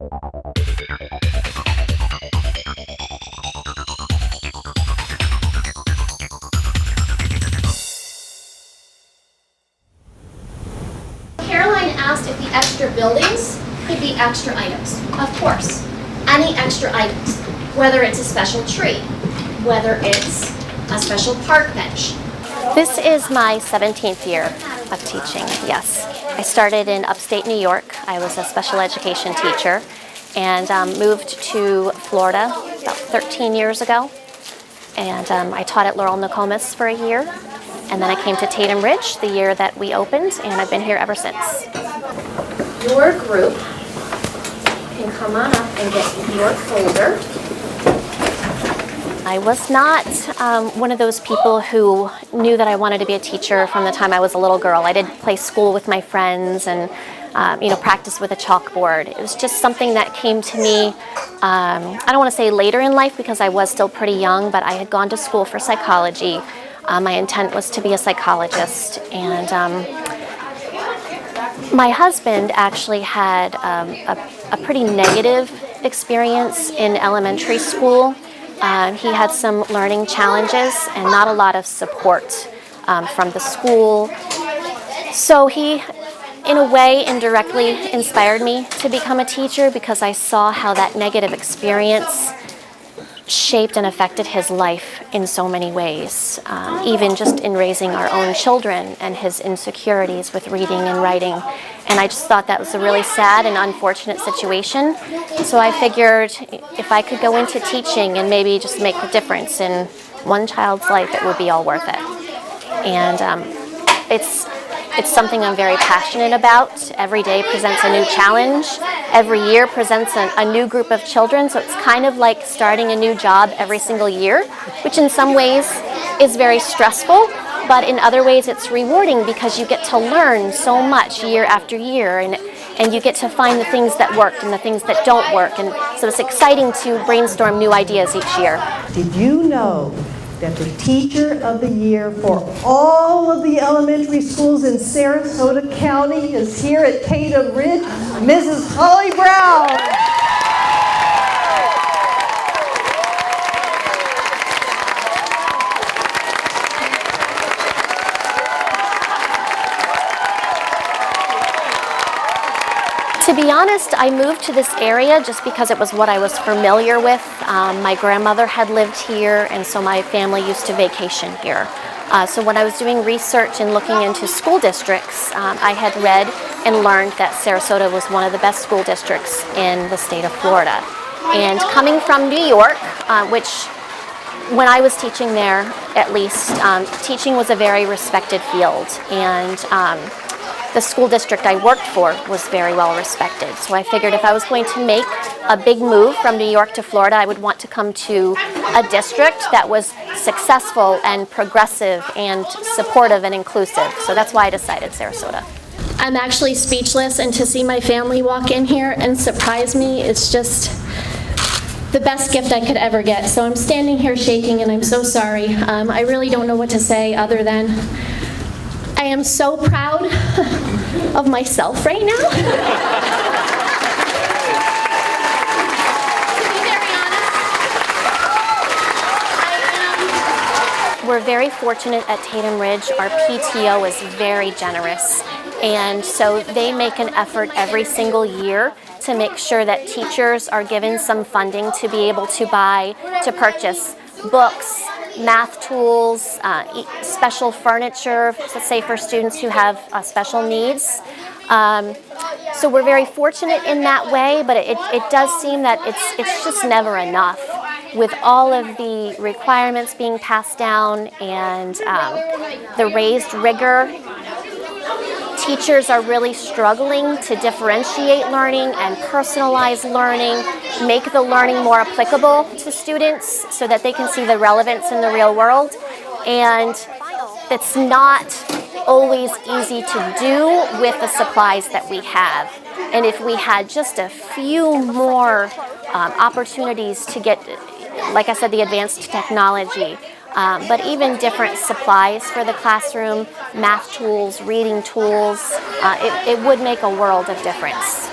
Caroline asked if the extra buildings could be extra items. Of course, any extra items, whether it's a special tree, whether it's a special park bench. This is my 17th year of teaching, yes. I started in upstate New York. I was a special education teacher and moved to Florida about 13 years ago. And I taught at Laurel Nokomis for a year. And then I came to Tatum Ridge the year that we opened, and I've been here ever since. Your group can come on up and get your folder. I was not one of those people who knew that I wanted to be a teacher from the time I was a little girl. I did play school with my friends and practice with a chalkboard. It was just something that came to me, I don't want to say later in life because I was still pretty young, but I had gone to school for psychology. My intent was to be a psychologist, and my husband actually had a pretty negative experience in elementary school. He had some learning challenges and not a lot of support from the school. So he, in a way, indirectly inspired me to become a teacher because I saw how that negative experience shaped and affected his life in so many ways, even just in raising our own children and his insecurities with reading and writing. And I just thought that was a really sad and unfortunate situation. So I figured if I could go into teaching and maybe just make a difference in one child's life, it would be all worth it. And it's something I'm very passionate about. Every day presents a new challenge. Every year presents a new group of children. So it's kind of like starting a new job every single year, which in some ways is very stressful, but in other ways it's rewarding because you get to learn so much year after year, and you get to find the things that worked and the things that don't work. And so it's exciting to brainstorm new ideas each year. Did you know that the Teacher of the Year for all of the elementary schools in Sarasota County is here at Tatum Ridge, Mrs. Houghton-Brown. To be honest, I moved to this area just because it was what I was familiar with. My grandmother had lived here, and so my family used to vacation here. So when I was doing research and looking into school districts, I had read and learned that Sarasota was one of the best school districts in the state of Florida. And coming from New York, which when I was teaching there, at least, teaching was a very respected field. And the school district I worked for was very well respected. So I figured if I was going to make a big move from New York to Florida, I would want to come to a district that was successful and progressive and supportive and inclusive. So that's why I decided Sarasota. I'm actually speechless, and to see my family walk in here and surprise me, it's just the best gift I could ever get. So I'm standing here shaking, and I'm so sorry. I really don't know what to say other than I am so proud of myself right now. To be very honest, we're very fortunate at Tatum Ridge. Our PTO is very generous, and so they make an effort every single year to make sure that teachers are given some funding to be able to purchase books, math tools, special furniture, say for students who have special needs. So we're very fortunate in that way, but it does seem that it's just never enough. With all of the requirements being passed down and the raised rigor, teachers are really struggling to differentiate learning and personalize learning, make the learning more applicable to students so that they can see the relevance in the real world. And it's not always easy to do with the supplies that we have. And if we had just a few more opportunities to get, like I said, the advanced technology, but even different supplies for the classroom, math tools, reading tools, it would make a world of difference.